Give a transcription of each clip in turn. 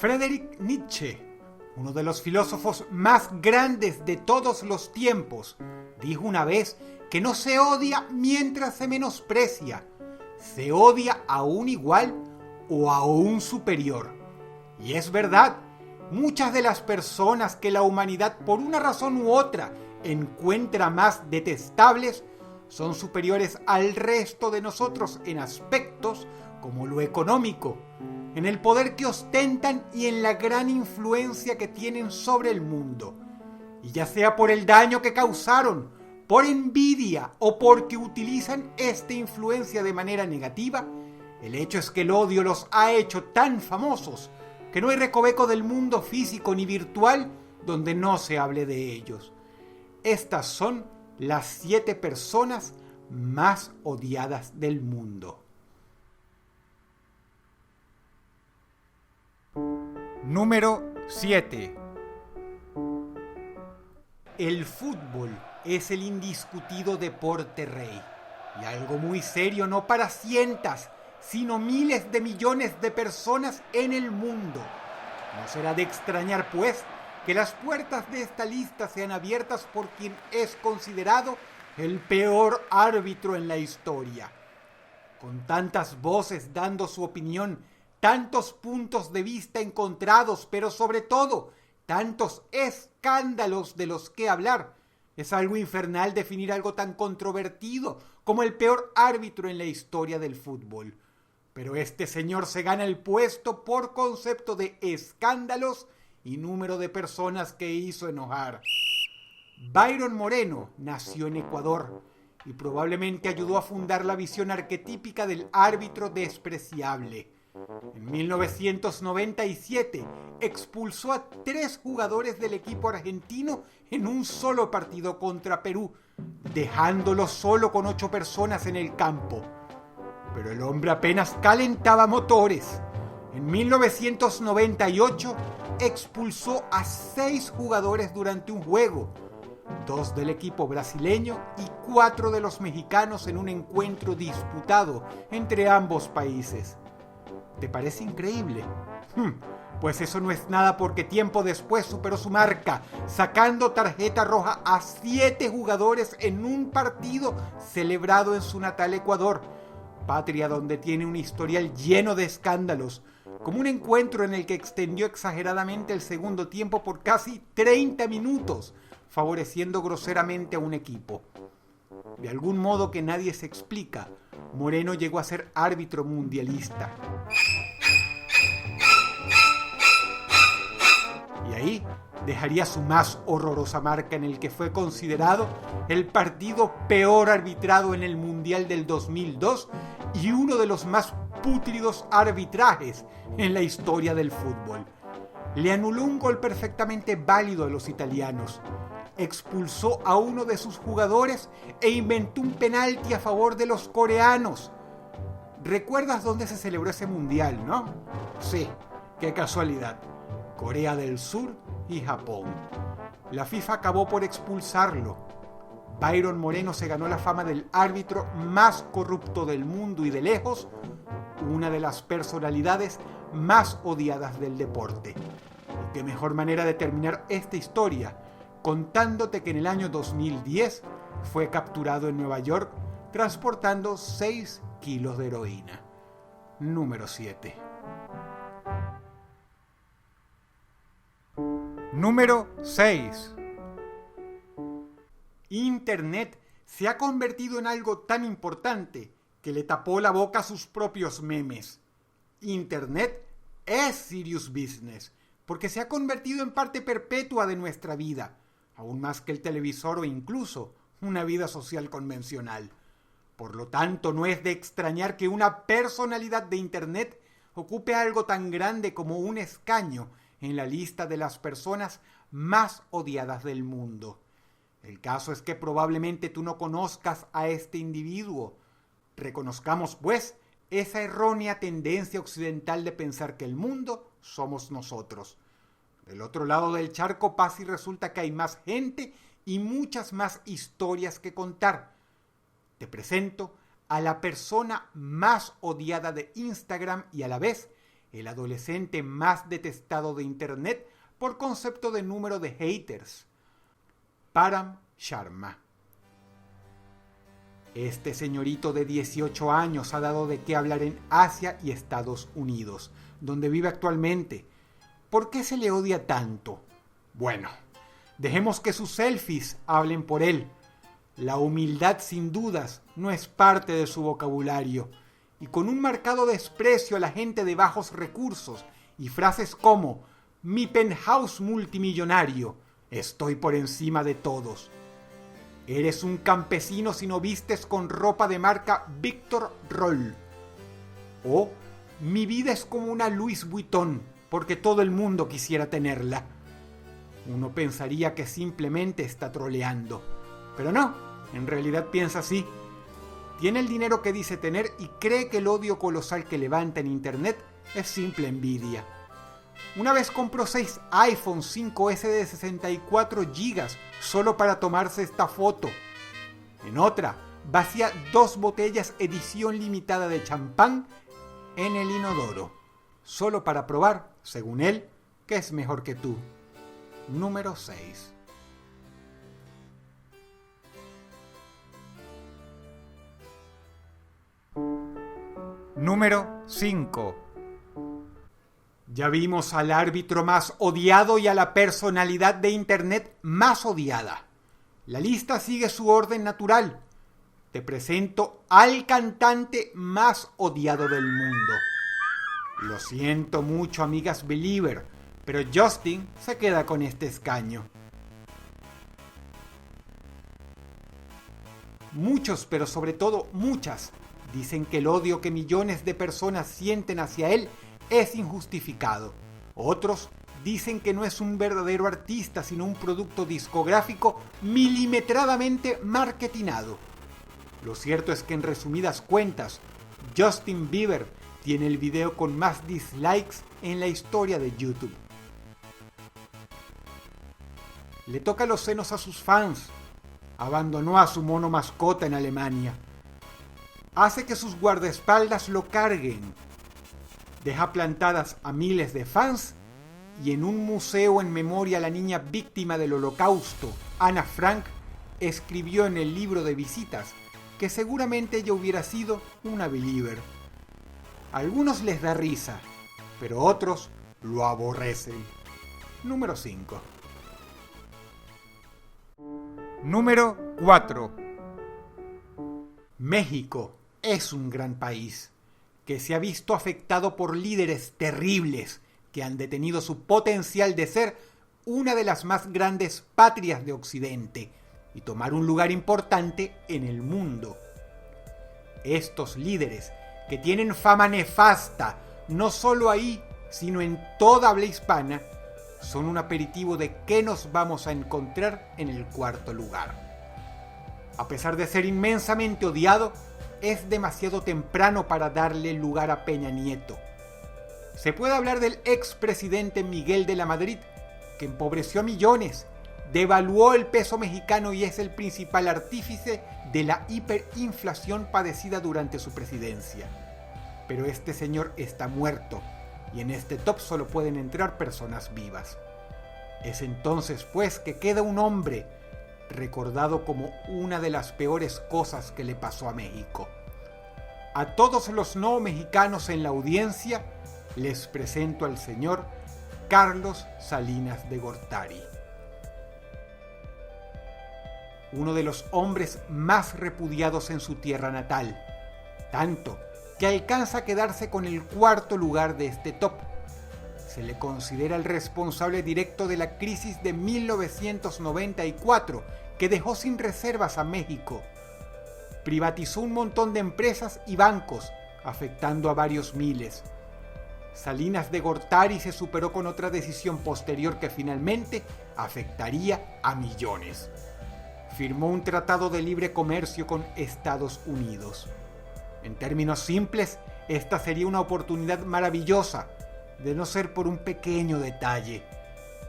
Friedrich Nietzsche, uno de los filósofos más grandes de todos los tiempos, dijo una vez que no se odia mientras se menosprecia, se odia a un igual o a un superior. Y es verdad, muchas de las personas que la humanidad por una razón u otra encuentra más detestables son superiores al resto de nosotros en aspectos como lo económico, en el poder que ostentan y en la gran influencia que tienen sobre el mundo. Y ya sea por el daño que causaron, por envidia o porque utilizan esta influencia de manera negativa, el hecho es que el odio los ha hecho tan famosos que no hay recoveco del mundo físico ni virtual donde no se hable de ellos. Estas son las 7 personas más odiadas del mundo. Número 7. El fútbol es el indiscutido deporte rey. Y algo muy serio no para cientos, sino miles de millones de personas en el mundo. No será de extrañar, pues, que las puertas de esta lista sean abiertas por quien es considerado el peor árbitro en la historia. Con tantas voces dando su opinión, tantos puntos de vista encontrados, pero sobre todo, tantos escándalos de los que hablar, es algo infernal definir algo tan controvertido como el peor árbitro en la historia del fútbol. Pero este señor se gana el puesto por concepto de escándalos y número de personas que hizo enojar. Byron Moreno nació en Ecuador y probablemente ayudó a fundar la visión arquetípica del árbitro despreciable. En 1997 expulsó a 3 jugadores del equipo argentino en un solo partido contra Perú, dejándolo solo con 8 personas en el campo. Pero el hombre apenas calentaba motores. En 1998 expulsó a 6 jugadores durante un juego, 2 del equipo brasileño y 4 de los mexicanos en un encuentro disputado entre ambos países. ¿Te parece increíble? Pues eso no es nada, porque tiempo después superó su marca, sacando tarjeta roja a 7 jugadores en un partido celebrado en su natal Ecuador, patria donde tiene un historial lleno de escándalos, como un encuentro en el que extendió exageradamente el segundo tiempo por casi 30 minutos, favoreciendo groseramente a un equipo. De algún modo que nadie se explica, Moreno llegó a ser árbitro mundialista. Y ahí dejaría su más horrorosa marca en el que fue considerado el partido peor arbitrado en el Mundial del 2002 y uno de los más pútridos arbitrajes en la historia del fútbol. Le anuló un gol perfectamente válido a los italianos, expulsó a uno de sus jugadores e inventó un penalti a favor de los coreanos. ¿Recuerdas dónde se celebró ese mundial, no? Sí, qué casualidad. Corea del Sur y Japón. La FIFA acabó por expulsarlo. Byron Moreno se ganó la fama del árbitro más corrupto del mundo y de lejos, una de las personalidades más odiadas del deporte. Y qué mejor manera de terminar esta historia contándote que en el año 2010 fue capturado en Nueva York transportando 6 kilos de heroína. Número 7. Número 6. Internet se ha convertido en algo tan importante que le tapó la boca a sus propios memes. Internet es serious business, porque se ha convertido en parte perpetua de nuestra vida, aún más que el televisor o incluso una vida social convencional. Por lo tanto, no es de extrañar que una personalidad de Internet ocupe algo tan grande como un escaño en la lista de las personas más odiadas del mundo. El caso es que probablemente tú no conozcas a este individuo. Reconozcamos, pues, esa errónea tendencia occidental de pensar que el mundo somos nosotros. Del otro lado del charco pasa y resulta que hay más gente y muchas más historias que contar. Te presento a la persona más odiada de Instagram y a la vez el adolescente más detestado de Internet por concepto de número de haters. Param Sharma. Este señorito de 18 años ha dado de qué hablar en Asia y Estados Unidos, donde vive actualmente. ¿Por qué se le odia tanto? Bueno, dejemos que sus selfies hablen por él. La humildad, sin dudas, no es parte de su vocabulario, y con un marcado desprecio a la gente de bajos recursos y frases como «mi penthouse multimillonario, estoy por encima de todos». Eres un campesino si no vistes con ropa de marca Victor Roll. O mi vida es como una Louis Vuitton, porque todo el mundo quisiera tenerla. Uno pensaría que simplemente está troleando, pero no, en realidad piensa así. Tiene el dinero que dice tener y cree que el odio colosal que levanta en Internet es simple envidia. Una vez compró 6 iPhone 5S de 64 GB solo para tomarse esta foto. En otra, vacía 2 botellas edición limitada de champán en el inodoro, solo para probar, según él, que es mejor que tú. Número 6. Número 5. Ya vimos al árbitro más odiado y a la personalidad de Internet más odiada. La lista sigue su orden natural. Te presento al cantante más odiado del mundo. Lo siento mucho, amigas Believer, pero Justin se queda con este escaño. Muchos, pero sobre todo muchas, dicen que el odio que millones de personas sienten hacia él es injustificado. Otros dicen que no es un verdadero artista, sino un producto discográfico milimetradamente marketinado. Lo cierto es que en resumidas cuentas, Justin Bieber tiene el video con más dislikes en la historia de YouTube. Le toca los senos a sus fans. Abandonó a su mono mascota en Alemania. Hace que sus guardaespaldas lo carguen. Deja plantadas a miles de fans y en un museo en memoria a la niña víctima del Holocausto, Ana Frank, escribió en el libro de visitas que seguramente ella hubiera sido una believer. A algunos les da risa, pero otros lo aborrecen. Número 5. Número 4. México es un gran país que se ha visto afectado por líderes terribles que han detenido su potencial de ser una de las más grandes patrias de Occidente y tomar un lugar importante en el mundo. Estos líderes, que tienen fama nefasta, no solo ahí, sino en toda habla hispana, son un aperitivo de qué nos vamos a encontrar en el cuarto lugar. A pesar de ser inmensamente odiado, es demasiado temprano para darle lugar a Peña Nieto. Se puede hablar del expresidente Miguel de la Madrid, que empobreció a millones, devaluó el peso mexicano y es el principal artífice de la hiperinflación padecida durante su presidencia. Pero este señor está muerto, y en este top solo pueden entrar personas vivas. Es entonces, pues, que queda un hombre recordado como una de las peores cosas que le pasó a México. A todos los no mexicanos en la audiencia, les presento al señor Carlos Salinas de Gortari. Uno de los hombres más repudiados en su tierra natal, tanto que alcanza a quedarse con el cuarto lugar de este top. Se le considera el responsable directo de la crisis de 1994, que dejó sin reservas a México. Privatizó un montón de empresas y bancos, afectando a varios miles. Salinas de Gortari se superó con otra decisión posterior que finalmente afectaría a millones. Firmó un tratado de libre comercio con Estados Unidos. En términos simples, esta sería una oportunidad maravillosa, de no ser por un pequeño detalle.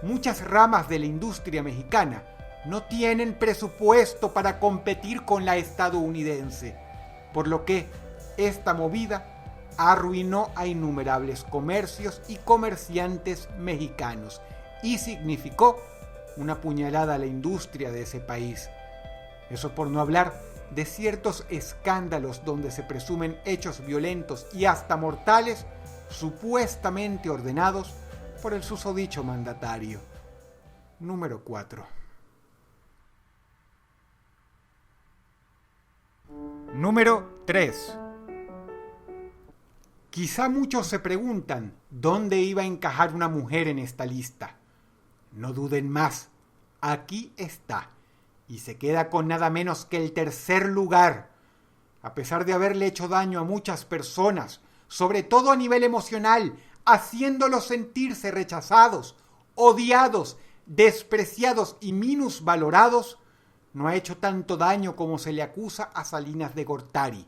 Muchas ramas de la industria mexicana no tienen presupuesto para competir con la estadounidense, por lo que esta movida arruinó a innumerables comercios y comerciantes mexicanos y significó una puñalada a la industria de ese país. Eso por no hablar de ciertos escándalos donde se presumen hechos violentos y hasta mortales supuestamente ordenados por el susodicho mandatario. Número 4. Número 3. Quizá muchos se preguntan dónde iba a encajar una mujer en esta lista. No duden más, aquí está, y se queda con nada menos que el tercer lugar. A pesar de haberle hecho daño a muchas personas, sobre todo a nivel emocional, haciéndolos sentirse rechazados, odiados, despreciados y minusvalorados, no ha hecho tanto daño como se le acusa a Salinas de Gortari.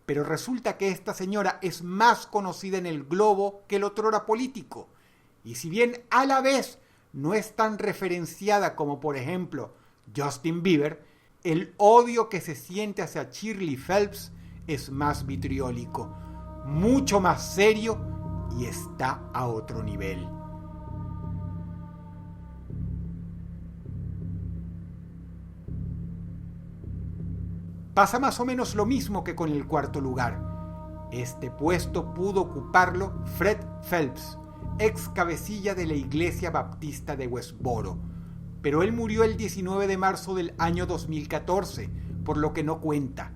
Pero resulta que esta señora es más conocida en el globo que el otrora político. Y si bien a la vez no es tan referenciada como, por ejemplo, Justin Bieber, el odio que se siente hacia Shirley Phelps es más vitriólico, mucho más serio y está a otro nivel. Pasa más o menos lo mismo que con el cuarto lugar. Este puesto pudo ocuparlo Fred Phelps, ex cabecilla de la Iglesia Baptista de Westboro, pero él murió el 19 de marzo del año 2014, por lo que no cuenta.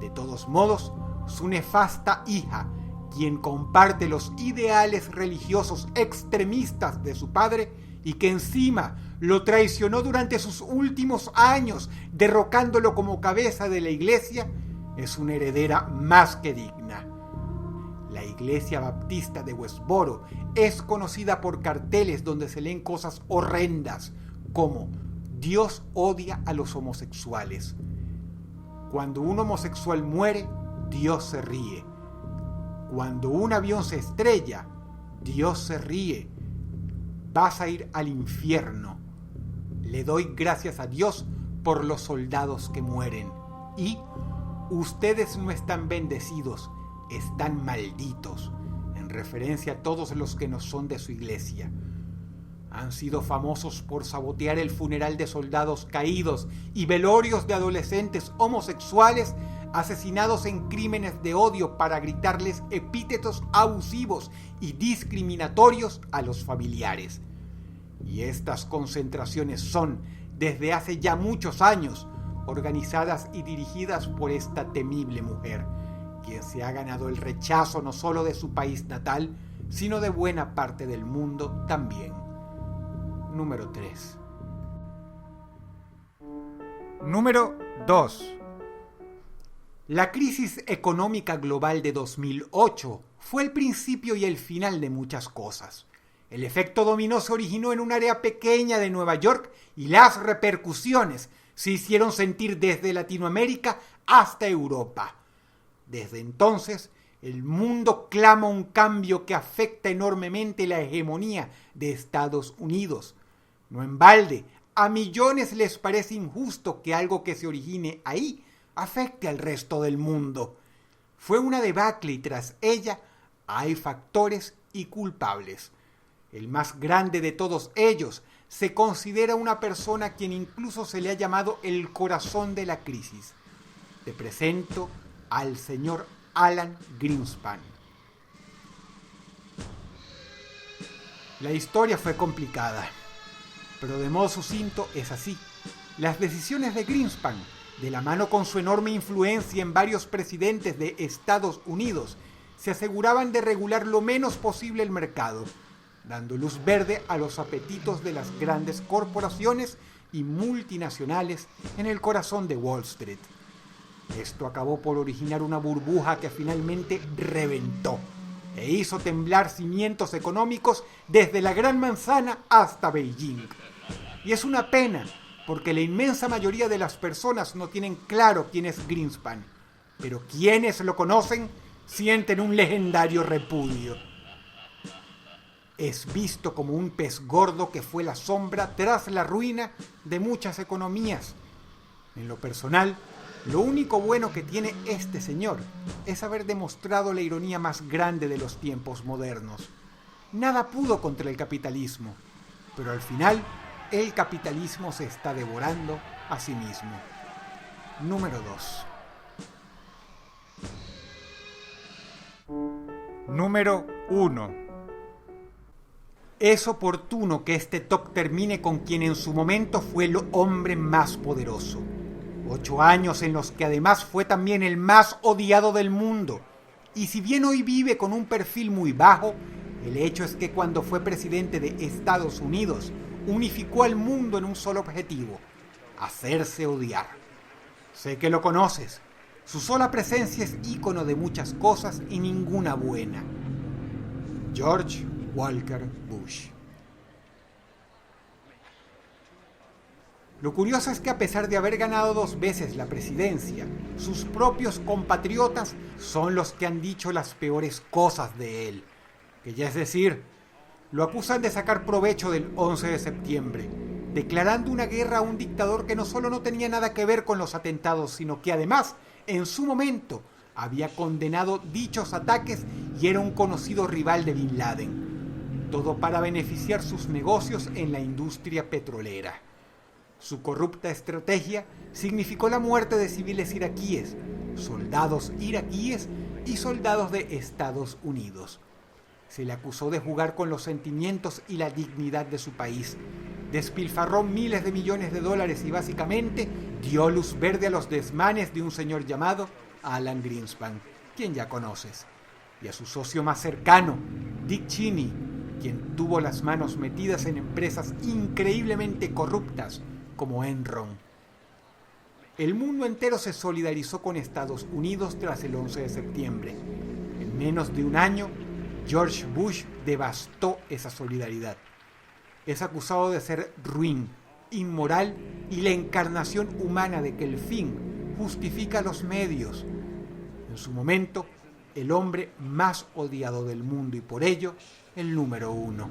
De todos modos, su nefasta hija, quien comparte los ideales religiosos extremistas de su padre y que encima lo traicionó durante sus últimos años, derrocándolo como cabeza de la iglesia, es una heredera más que digna. La Iglesia Baptista de Westboro es conocida por carteles donde se leen cosas horrendas, como Dios odia a los homosexuales. Cuando un homosexual muere, Dios se ríe. Cuando un avión se estrella, Dios se ríe. Vas a ir al infierno. Le doy gracias a Dios por los soldados que mueren. Y ustedes no están bendecidos, están malditos, en referencia a todos los que no son de su iglesia. Han sido famosos por sabotear el funeral de soldados caídos y velorios de adolescentes homosexuales asesinados en crímenes de odio para gritarles epítetos abusivos y discriminatorios a los familiares. Y estas concentraciones son, desde hace ya muchos años, organizadas y dirigidas por esta temible mujer, quien se ha ganado el rechazo no solo de su país natal, sino de buena parte del mundo también. Número 3. Número 2. La crisis económica global de 2008 fue el principio y el final de muchas cosas. El efecto dominó se originó en un área pequeña de Nueva York y las repercusiones se hicieron sentir desde Latinoamérica hasta Europa. Desde entonces, el mundo clama un cambio que afecta enormemente la hegemonía de Estados Unidos. No en balde, a millones les parece injusto que algo que se origine ahí afecte al resto del mundo. Fue una debacle y tras ella hay factores y culpables. El más grande de todos ellos se considera una persona a quien incluso se le ha llamado el corazón de la crisis. Te presento al señor Alan Greenspan. La historia fue complicada, pero de modo sucinto es así. Las decisiones de Greenspan, de la mano con su enorme influencia en varios presidentes de Estados Unidos, se aseguraban de regular lo menos posible el mercado, dando luz verde a los apetitos de las grandes corporaciones y multinacionales en el corazón de Wall Street. Esto acabó por originar una burbuja que finalmente reventó e hizo temblar cimientos económicos desde la Gran Manzana hasta Beijing. Y es una pena, porque la inmensa mayoría de las personas no tienen claro quién es Greenspan, pero quienes lo conocen sienten un legendario repudio. Es visto como un pez gordo que fue la sombra tras la ruina de muchas economías. En lo personal, Lo único bueno que tiene este señor es haber demostrado la ironía más grande de los tiempos modernos. Nada pudo contra el capitalismo, pero al final el capitalismo se está devorando a sí mismo. Número 2. Número 1. Es oportuno que este top termine con quien en su momento fue el hombre más poderoso. 8 años en los que además fue también el más odiado del mundo. Y si bien hoy vive con un perfil muy bajo, el hecho es que cuando fue presidente de Estados Unidos, unificó al mundo en un solo objetivo: hacerse odiar. Sé que lo conoces. Su sola presencia es ícono de muchas cosas y ninguna buena. George Walker Bush. Lo curioso es que a pesar de haber ganado 2 veces la presidencia, sus propios compatriotas son los que han dicho las peores cosas de él. Que ya es decir, lo acusan de sacar provecho del 11 de septiembre, declarando una guerra a un dictador que no solo no tenía nada que ver con los atentados, sino que además, en su momento, había condenado dichos ataques y era un conocido rival de Bin Laden. Todo para beneficiar sus negocios en la industria petrolera. Su corrupta estrategia significó la muerte de civiles iraquíes, soldados iraquíes y soldados de Estados Unidos. Se le acusó de jugar con los sentimientos y la dignidad de su país. Despilfarró miles de millones de dólares y básicamente dio luz verde a los desmanes de un señor llamado Alan Greenspan, quien ya conoces, y a su socio más cercano, Dick Cheney, quien tuvo las manos metidas en empresas increíblemente corruptas como Enron. El mundo entero se solidarizó con Estados Unidos tras el 11 de septiembre. En menos de un año, George Bush devastó esa solidaridad. Es acusado de ser ruin, inmoral y la encarnación humana de que el fin justifica los medios. En su momento, el hombre más odiado del mundo y por ello, el número 1.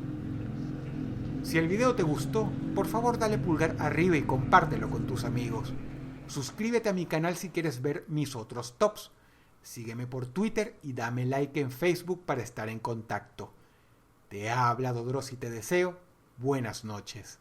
Si el video te gustó, por favor dale pulgar arriba y compártelo con tus amigos. Suscríbete a mi canal si quieres ver mis otros tops. Sígueme por Twitter y dame like en Facebook para estar en contacto. Te ha hablado Dross y te deseo buenas noches.